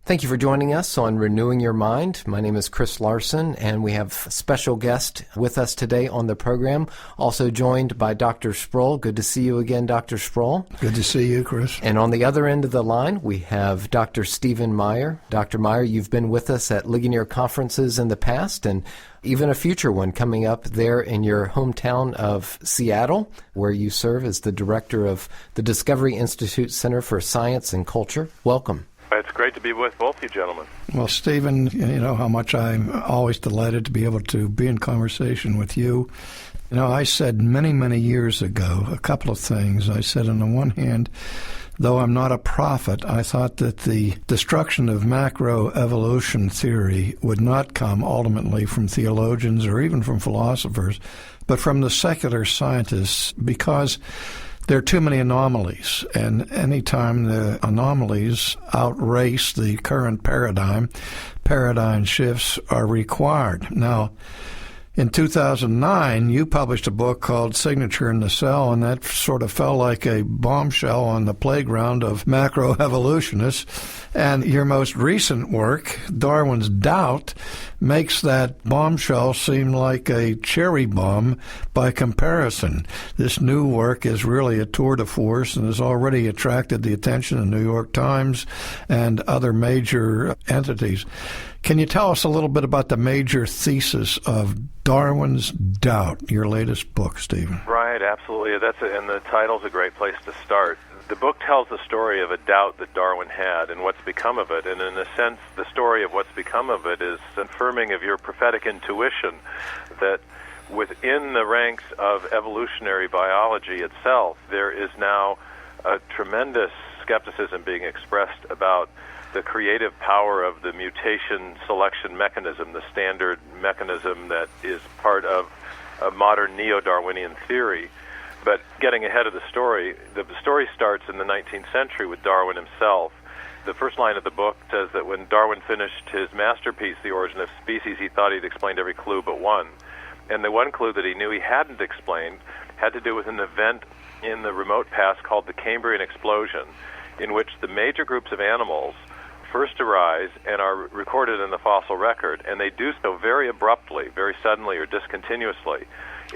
Thank you for joining us on Renewing Your Mind. My name is Chris Larson, and we have a special guest with us today on the program, also joined by Dr. Sproul. Good to see you again, Dr. Sproul. Good to see you, Chris. And on the other end of the line, we have Dr. Stephen Meyer. Dr. Meyer, you've been with us at Ligonier conferences in the past, and even a future one coming up there in your hometown of Seattle, where you serve as the director of the Discovery Institute Center for Science and Culture. Welcome. It's great to be with both you gentlemen. Well, Stephen, you know how much I'm always delighted to be able to be in conversation with you. You know, I said many, many years ago a couple of things. I said, on the one hand, though I'm not a prophet, I thought that the destruction of macroevolution theory would not come ultimately from theologians or even from philosophers, but from the secular scientists, because there are too many anomalies, and anytime the anomalies outrace the current paradigm shifts are required. Now, in 2009, you published a book called Signature in the Cell, and that sort of fell like a bombshell on the playground of macroevolutionists. And your most recent work, Darwin's Doubt, makes that bombshell seem like a cherry bomb by comparison. This new work is really a tour de force and has already attracted the attention of the New York Times and other major entities. Can you tell us a little bit about the major thesis of Darwin's Doubt, your latest book, Stephen? Right, absolutely. And the title's a great place to start. The book tells the story of a doubt that Darwin had and what's become of it. And in a sense, the story of what's become of it is affirming of your prophetic intuition that within the ranks of evolutionary biology itself, there is now a tremendous skepticism being expressed about the creative power of the mutation selection mechanism, the standard mechanism that is part of a modern neo-Darwinian theory. But getting ahead of the story starts in the 19th century with Darwin himself. The first line of the book says that when Darwin finished his masterpiece, The Origin of Species, he thought he'd explained every clue but one. And the one clue that he knew he hadn't explained had to do with an event in the remote past called the Cambrian Explosion, in which the major groups of animals first arise and are recorded in the fossil record, and they do so very abruptly, very suddenly or discontinuously,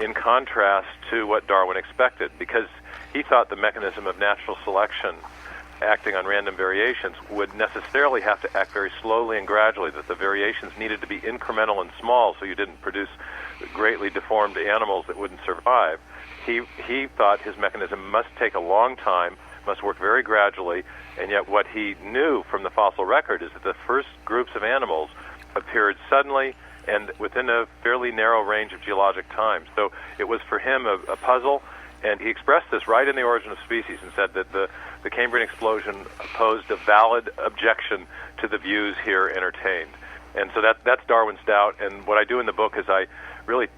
in contrast to what Darwin expected, because he thought the mechanism of natural selection acting on random variations would necessarily have to act very slowly and gradually, that the variations needed to be incremental and small so you didn't produce greatly deformed animals that wouldn't survive. He thought his mechanism must take a long time, must work very gradually, and yet what he knew from the fossil record is that the first groups of animals appeared suddenly and within a fairly narrow range of geologic time. So it was for him a puzzle, and he expressed this right in The Origin of Species and said that the Cambrian Explosion posed a valid objection to the views here entertained. And so that's Darwin's Doubt, and what I do in the book is I really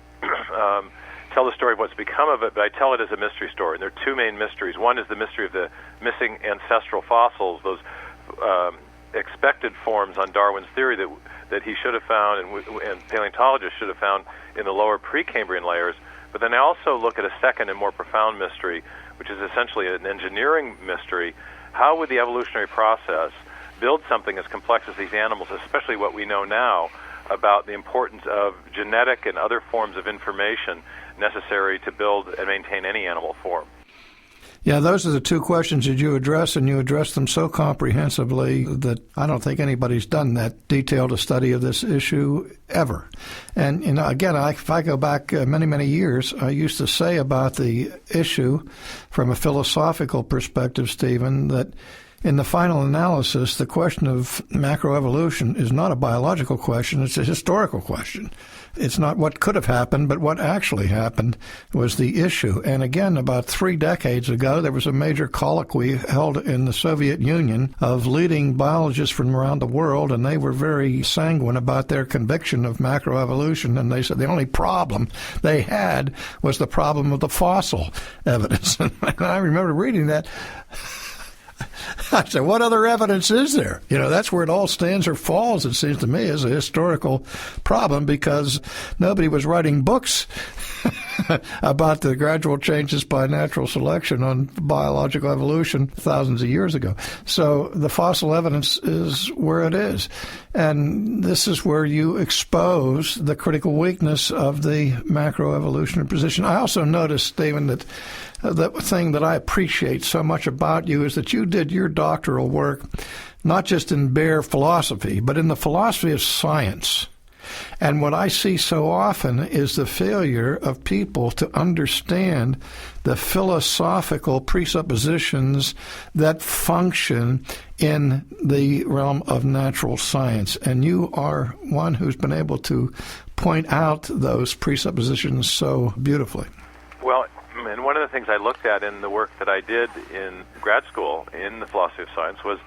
tell the story of what's become of it, but I tell it as a mystery story. And there are two main mysteries. One is the mystery of the missing ancestral fossils, those expected forms on Darwin's theory that he should have found and paleontologists should have found in the lower Precambrian layers. But then I also look at a second and more profound mystery, which is essentially an engineering mystery. How would the evolutionary process build something as complex as these animals, especially what we know now about the importance of genetic and other forms of information necessary to build and maintain any animal form? Yeah, those are the two questions that you address, and you address them so comprehensively that I don't think anybody's done that detailed a study of this issue ever. And, you know, again, if I go back many, many years, I used to say about the issue from a philosophical perspective, Stephen, that in the final analysis, the question of macroevolution is not a biological question, it's a historical question. It's not what could have happened, but what actually happened was the issue. And again, about 3 decades ago, there was a major colloquy held in the Soviet Union of leading biologists from around the world, and they were very sanguine about their conviction of macroevolution. And they said the only problem they had was the problem of the fossil evidence. And I remember reading that. I said, what other evidence is there? You know, that's where it all stands or falls, it seems to me, as a historical problem, because nobody was writing books about the gradual changes by natural selection on biological evolution thousands of years ago. So the fossil evidence is where it is. And this is where you expose the critical weakness of the macroevolutionary position. I also noticed, Stephen, that the thing that I appreciate so much about you is that you did your doctoral work not just in bare philosophy, but in the philosophy of science. And what I see so often is the failure of people to understand the philosophical presuppositions that function in the realm of natural science. And you are one who's been able to point out those presuppositions so beautifully. Well, and one of the things I looked at in the work that I did in grad school in the philosophy of science was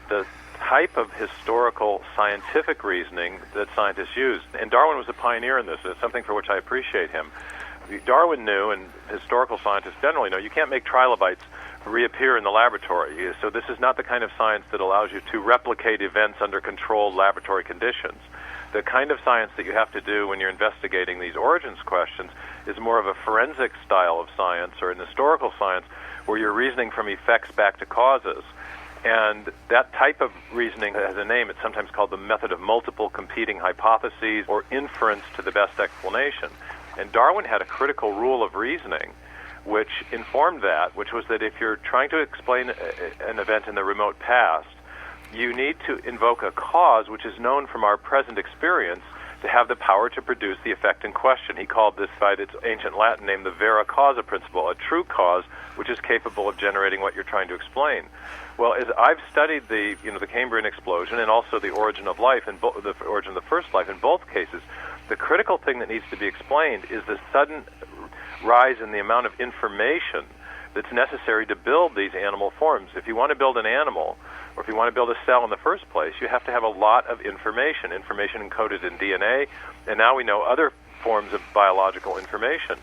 the type of historical scientific reasoning that scientists used. And Darwin was a pioneer in this. It's something for which I appreciate him. Darwin knew, and historical scientists generally know, you can't make trilobites reappear in the laboratory. So this is not the kind of science that allows you to replicate events under controlled laboratory conditions. The kind of science that you have to do when you're investigating these origins questions is more of a forensic style of science or an historical science where you're reasoning from effects back to causes. And that type of reasoning has a name. It's sometimes called the method of multiple competing hypotheses or inference to the best explanation. And Darwin had a critical rule of reasoning which informed that, which was that if you're trying to explain an event in the remote past, you need to invoke a cause which is known from our present experience to have the power to produce the effect in question. He called this, by its ancient Latin name, the vera causa principle, a true cause which is capable of generating what you're trying to explain. Well, as I've studied the Cambrian Explosion and also the origin of life and the origin of the first life in both cases, the critical thing that needs to be explained is the sudden rise in the amount of information that's necessary to build these animal forms. If you want to build an animal, or if you want to build a cell in the first place, you have to have a lot of information encoded in DNA, and now we know other forms of biological information.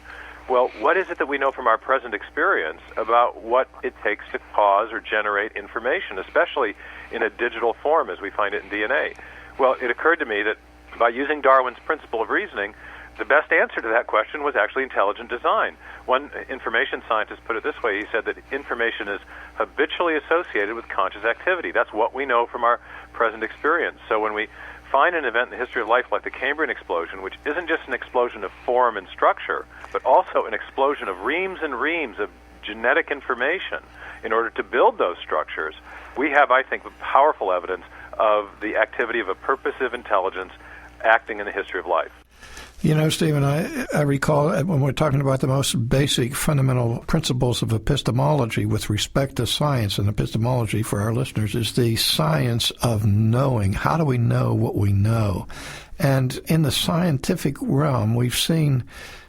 Well, what is it that we know from our present experience about what it takes to cause or generate information, especially in a digital form as we find it in DNA? Well, it occurred to me that by using Darwin's principle of reasoning, the best answer to that question was actually intelligent design. One information scientist put it this way. He said that information is habitually associated with conscious activity. That's what we know from our present experience. So when we find an event in the history of life like the Cambrian Explosion, which isn't just an explosion of form and structure, but also an explosion of reams and reams of genetic information in order to build those structures, we have, I think, powerful evidence of the activity of a purposive intelligence acting in the history of life. You know, Stephen, I recall when we're talking about the most basic fundamental principles of epistemology with respect to science, and epistemology for our listeners is the science of knowing. How do we know what we know? And in the scientific realm, we've seen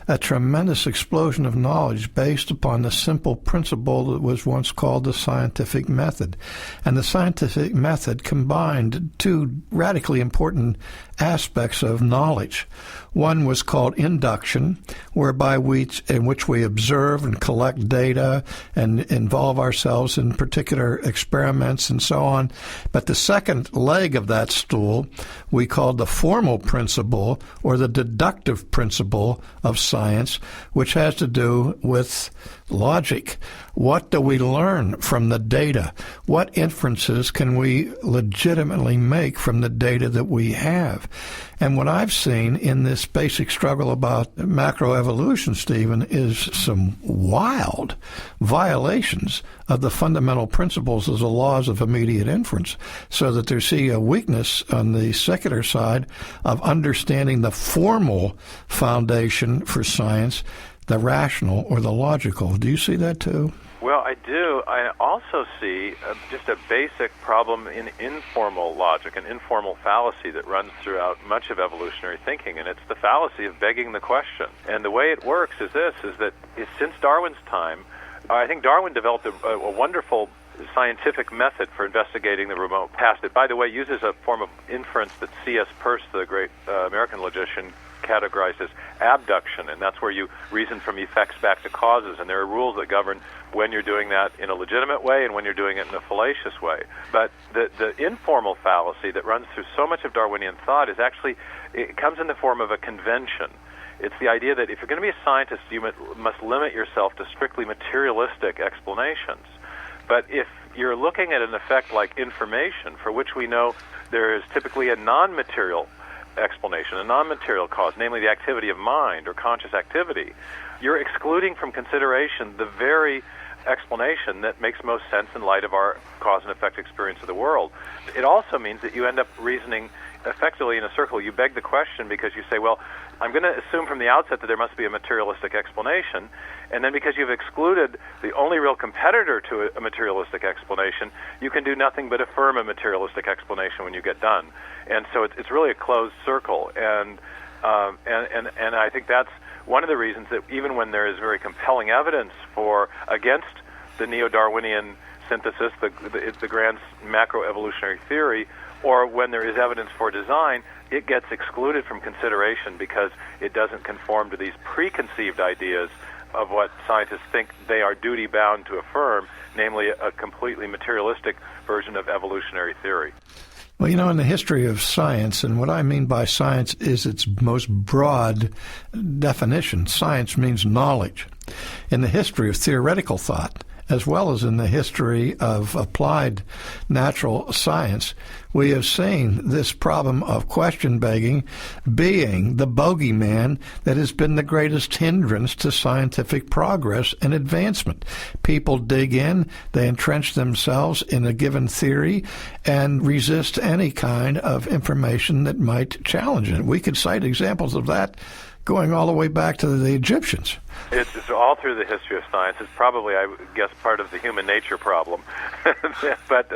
a tremendous explosion of knowledge based upon the simple principle that was once called the scientific method. And the scientific method combined two radically important aspects of knowledge. One was called induction, in which we observe and collect data and involve ourselves in particular experiments and so on. But the second leg of that stool we called the formal principle or the deductive principle of science, which has to do with logic. What do we learn from the data? What inferences can we legitimately make from the data that we have? And what I've seen in this basic struggle about macroevolution, Stephen, is some wild violations of the fundamental principles of the laws of immediate inference, so that there's a weakness on the secular side of understanding the formal foundation for science, the rational or the logical. Do you see that too? Well, I do. I also see just a basic problem in informal logic, an informal fallacy that runs throughout much of evolutionary thinking, and it's the fallacy of begging the question. And the way it works is this, is that since Darwin's time, I think Darwin developed a wonderful scientific method for investigating the remote past. It, by the way, uses a form of inference that C.S. Peirce, the great American logician, categorized as abduction, and that's where you reason from effects back to causes, and there are rules that govern when you're doing that in a legitimate way and when you're doing it in a fallacious way. But the informal fallacy that runs through so much of Darwinian thought is actually, it comes in the form of a convention. It's the idea that if you're going to be a scientist, you must limit yourself to strictly materialistic explanations. But if you're looking at an effect like information, for which we know there is typically a non-material explanation, a non-material cause, namely the activity of mind or conscious activity, you're excluding from consideration the very explanation that makes most sense in light of our cause and effect experience of the world. It also means that you end up reasoning effectively in a circle. You beg the question because you say, well, I'm going to assume from the outset that there must be a materialistic explanation, and then because you've excluded the only real competitor to a materialistic explanation, you can do nothing but affirm a materialistic explanation when you get done. And so it's really a closed circle, and I think that's one of the reasons that even when there is very compelling evidence against the neo-Darwinian synthesis, the grand macroevolutionary theory, or when there is evidence for design, it gets excluded from consideration because it doesn't conform to these preconceived ideas of what scientists think they are duty-bound to affirm, namely a completely materialistic version of evolutionary theory. Well, in the history of science, and what I mean by science is its most broad definition. Science means knowledge. In the history of theoretical thought, as well as in the history of applied natural science, we have seen this problem of question begging being the bogeyman that has been the greatest hindrance to scientific progress and advancement. People dig in, they entrench themselves in a given theory, and resist any kind of information that might challenge it. We could cite examples of that going all the way back to the Egyptians. It's all through the history of science. It's probably, I guess, part of the human nature problem. But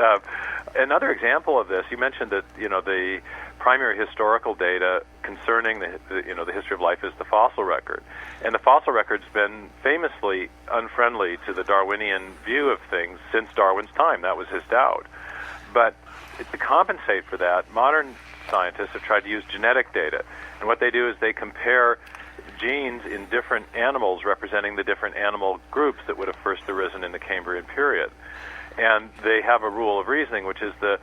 another example of this, you mentioned that the primary historical data concerning the history of life is the fossil record, and the fossil record's been famously unfriendly to the Darwinian view of things since Darwin's time. That was his doubt. But to compensate for that, modern scientists have tried to use genetic data, and what they do is they compare genes in different animals representing the different animal groups that would have first arisen in the Cambrian period. And they have a rule of reasoning, which is the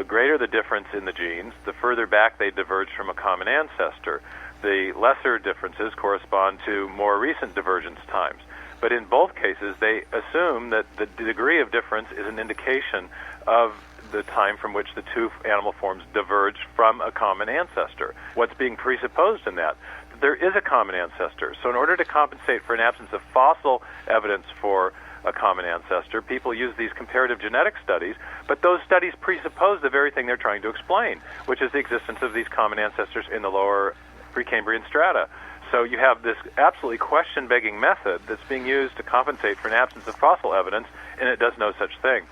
greater the difference in the genes, the further back they diverge from a common ancestor. The lesser differences correspond to more recent divergence times. But in both cases, they assume that the degree of difference is an indication of the time from which the two animal forms diverged from a common ancestor. What's being presupposed in that? There is a common ancestor. So in order to compensate for an absence of fossil evidence for a common ancestor, people use these comparative genetic studies, but those studies presuppose the very thing they're trying to explain, which is the existence of these common ancestors in the lower Precambrian strata. So you have this absolutely question-begging method that's being used to compensate for an absence of fossil evidence, and it does no such thing.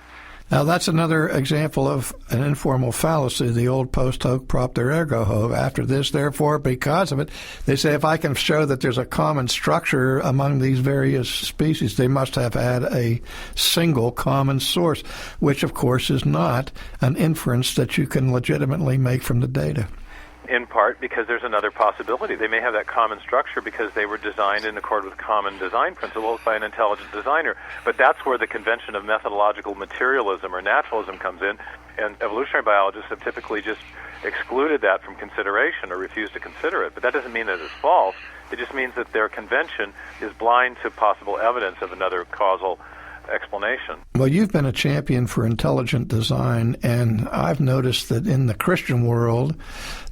Now, that's another example of an informal fallacy, the old post hoc propter ergo hoc. After this, therefore, because of it, they say if I can show that there's a common structure among these various species, they must have had a single common source, which, of course, is not an inference that you can legitimately make from the data. In part because there's another possibility. They may have that common structure because they were designed in accord with common design principles by an intelligent designer. But that's where the convention of methodological materialism or naturalism comes in, and evolutionary biologists have typically just excluded that from consideration or refused to consider it. But that doesn't mean that it's false. It just means that their convention is blind to possible evidence of another causal explanation. Well, you've been a champion for intelligent design, and I've noticed that in the Christian world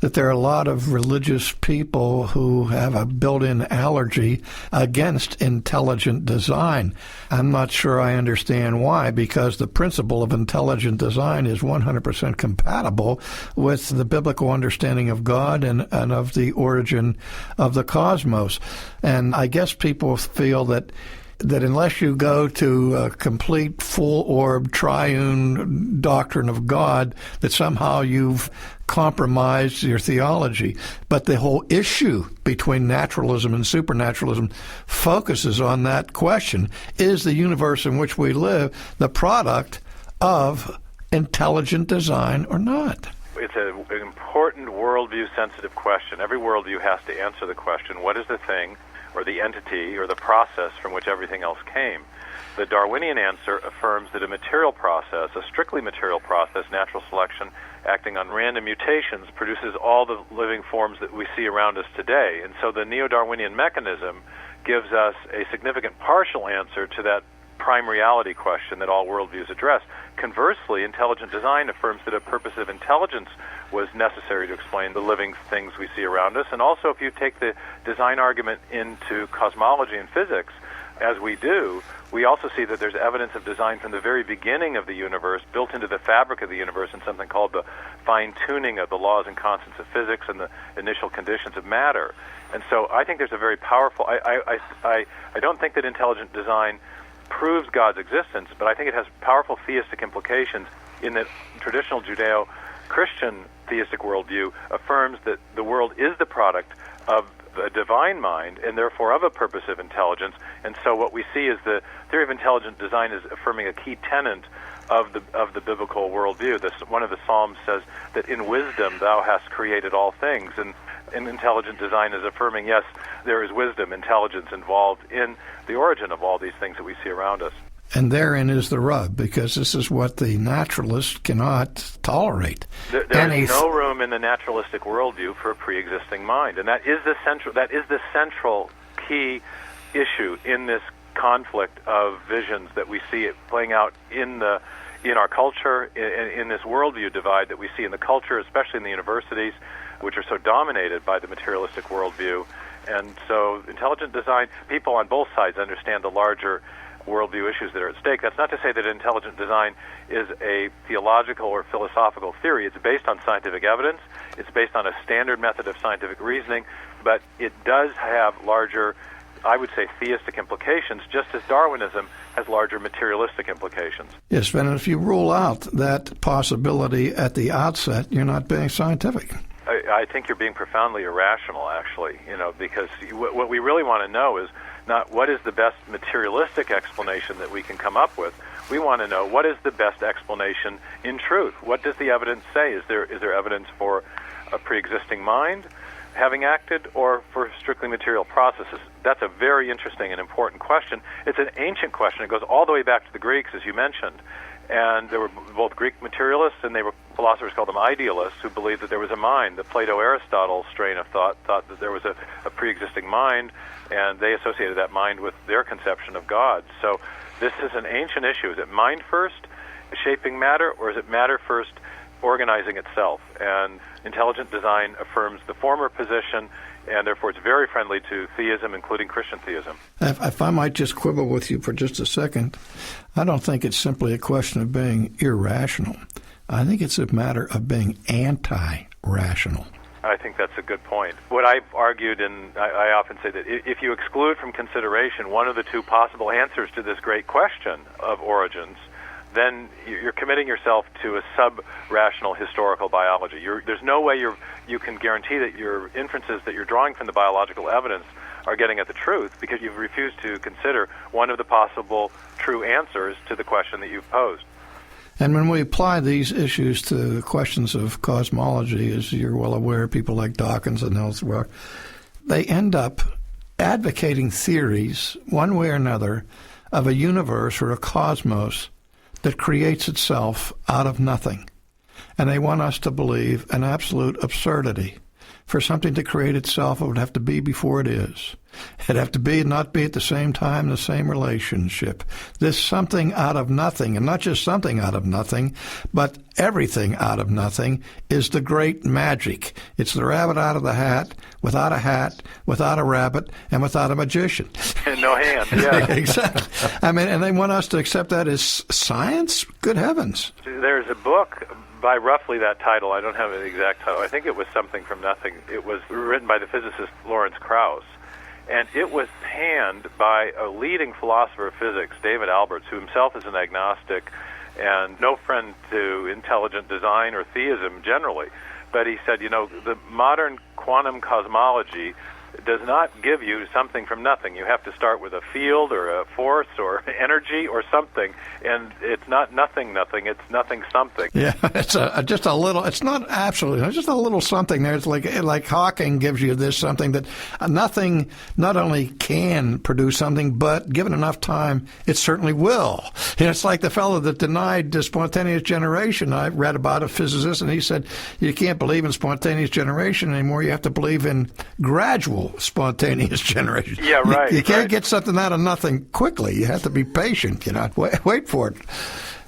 that there are a lot of religious people who have a built-in allergy against intelligent design. I'm not sure I understand why, because the principle of intelligent design is 100% compatible with the biblical understanding of God and of the origin of the cosmos. And I guess people feel that unless you go to a complete full-orb triune doctrine of God, that somehow you've compromised your theology. But the whole issue between naturalism and supernaturalism focuses on that question. Is the universe in which we live the product of intelligent design or not? It's an important worldview-sensitive question. Every worldview has to answer the question, what is the thing or the entity or the process from which everything else came? The Darwinian answer affirms that a material process, a strictly material process, natural selection, acting on random mutations, produces all the living forms that we see around us today. And so the neo-Darwinian mechanism gives us a significant partial answer to that prime reality question that all worldviews address. Conversely, intelligent design affirms that a purposive intelligence was necessary to explain the living things we see around us. And also, if you take the design argument into cosmology and physics, as we do, we also see that there's evidence of design from the very beginning of the universe, built into the fabric of the universe in something called the fine-tuning of the laws and constants of physics and the initial conditions of matter. And so I think there's a very powerful... I don't think that intelligent design proves God's existence, but I think it has powerful theistic implications in that traditional Judeo-Christian theistic worldview affirms that the world is the product of a divine mind and therefore of a purposive intelligence. And so what we see is the theory of intelligent design is affirming a key tenet of the biblical worldview. One of the Psalms says that in wisdom thou hast created all things, and intelligent design is affirming, yes, there is wisdom, intelligence involved in the origin of all these things that we see around us. And therein is the rub, because this is what the naturalist cannot tolerate. There is no room in the naturalistic worldview for a pre-existing mind, and that is the central key issue in this conflict of visions that we see it playing out in our culture, in this worldview divide that we see in the culture, especially in the universities, which are so dominated by the materialistic worldview. And so intelligent design, people on both sides understand the larger worldview issues that are at stake. That's not to say that intelligent design is a theological or philosophical theory. It's based on scientific evidence. It's based on a standard method of scientific reasoning, but it does have larger, I would say, theistic implications, just as Darwinism has larger materialistic implications. Yes, and if you rule out that possibility at the outset, you're not being scientific. I think you're being profoundly irrational, actually, because what we really want to know is not what is the best materialistic explanation that we can come up with. We want to know what is the best explanation in truth. What does the evidence say? Is there evidence for a pre-existing mind having acted, or for strictly material processes? That's a very interesting and important question. It's an ancient question. It goes all the way back to the Greeks, as you mentioned. And there were both Greek materialists and they were philosophers called them idealists who believed that there was a mind. The Plato-Aristotle strain of thought that there was a pre-existing mind, and they associated that mind with their conception of God. So this is an ancient issue. Is it mind first, shaping matter, or is it matter first, organizing itself? And intelligent design affirms the former position, and therefore it's very friendly to theism, including Christian theism. If I might just quibble with you for just a second, I don't think it's simply a question of being irrational. I think it's a matter of being anti-rational. I think that's a good point. What I've argued, and I often say that if you exclude from consideration one of the two possible answers to this great question of origins, then you're committing yourself to a sub-rational historical biology. There's no way you can guarantee that your inferences that you're drawing from the biological evidence are getting at the truth, because you've refused to consider one of the possible true answers to the question that you've posed. And when we apply these issues to questions of cosmology, as you're well aware, people like Dawkins and elsewhere, they end up advocating theories, one way or another, of a universe or a cosmos that creates itself out of nothing. And they want us to believe an absolute absurdity. For something to create itself, it would have to be before it is. It'd have to be and not be at the same time, the same relationship. This something out of nothing, and not just something out of nothing, but everything out of nothing, is the great magic. It's the rabbit out of the hat, without a rabbit, and without a magician. And no hand, yeah. Exactly. I mean, and they want us to accept that as science? Good heavens. There's a book by roughly that title. I don't have an exact title. I think it was Something from Nothing. It was written by the physicist Lawrence Krauss. And it was panned by a leading philosopher of physics, David Alberts, who himself is an agnostic and no friend to intelligent design or theism generally. But he said, the modern quantum cosmology does not give you something from nothing. You have to start with a field or a force or energy or something, and it's not nothing, it's nothing something. Yeah, it's just a little, it's not absolutely, it's just a little something there. It's like Hawking gives you this something that nothing not only can produce something, but given enough time, it certainly will. It's like the fellow that denied spontaneous generation. I read about a physicist, and he said, you can't believe in spontaneous generation anymore. You have to believe in gradual spontaneous generation. Yeah, right. You can't get something out of nothing quickly. You have to be patient. Wait for it.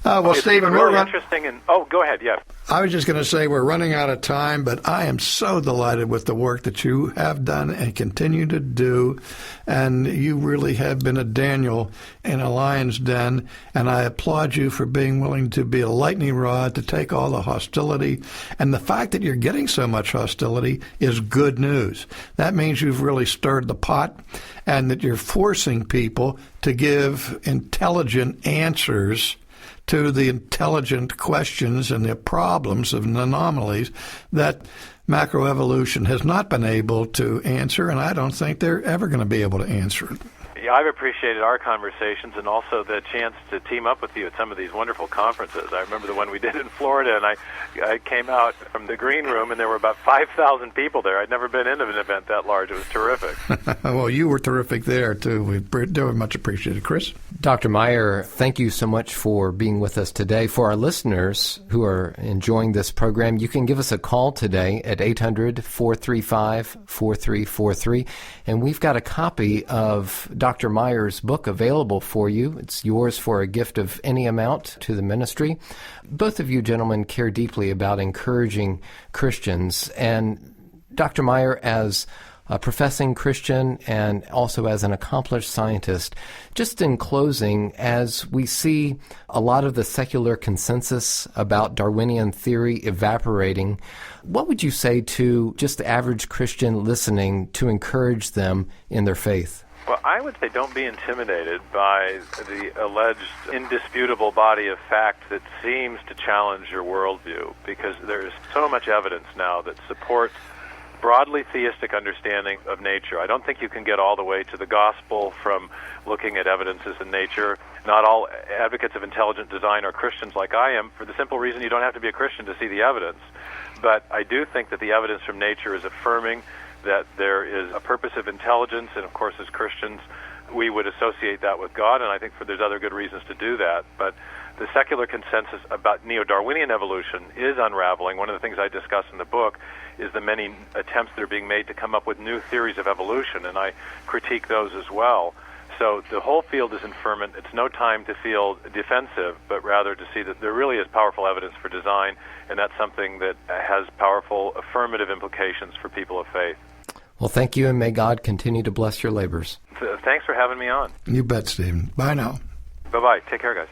Well, Stephen, really interesting. Go ahead. Yeah. I was just going to say we're running out of time, but I am so delighted with the work that you have done and continue to do, and you really have been a Daniel in a lion's den, and I applaud you for being willing to be a lightning rod to take all the hostility, and the fact that you're getting so much hostility is good news. That means you've really stirred the pot, and that you're forcing people to give intelligent answers to the intelligent questions and the problems of anomalies that macroevolution has not been able to answer, and I don't think they're ever going to be able to answer it. Yeah, I've appreciated our conversations and also the chance to team up with you at some of these wonderful conferences. I remember the one we did in Florida, and I came out from the green room, and there were about 5,000 people there. I'd never been in an event that large. It was terrific. Well, you were terrific there, too. We very much appreciated it. Chris? Dr. Meyer, thank you so much for being with us today. For our listeners who are enjoying this program, you can give us a call today at 800-435-4343, and we've got a copy of Dr. Meyer's book available for you. It's yours for a gift of any amount to the ministry. Both of you gentlemen care deeply about encouraging Christians, and Dr. Meyer, as a professing Christian and also as an accomplished scientist, just in closing, as we see a lot of the secular consensus about Darwinian theory evaporating, what would you say to just the average Christian listening to encourage them in their faith? Well, I would say don't be intimidated by the alleged indisputable body of fact that seems to challenge your worldview, because there's so much evidence now that supports broadly theistic understanding of nature. I don't think you can get all the way to the gospel from looking at evidences in nature. Not all advocates of intelligent design are Christians like I am, for the simple reason you don't have to be a Christian to see the evidence. But I do think that the evidence from nature is affirming that there is a purpose of intelligence, and of course as Christians we would associate that with God, and I think there's other good reasons to do that. But the secular consensus about neo-Darwinian evolution is unraveling. One of the things I discuss in the book is the many attempts that are being made to come up with new theories of evolution, and I critique those as well. So the whole field is in ferment. It's no time to feel defensive, but rather to see that there really is powerful evidence for design, and that's something that has powerful affirmative implications for people of faith. Well, thank you, and may God continue to bless your labors. Thanks for having me on. You bet, Stephen. Bye now. Bye-bye. Take care, guys.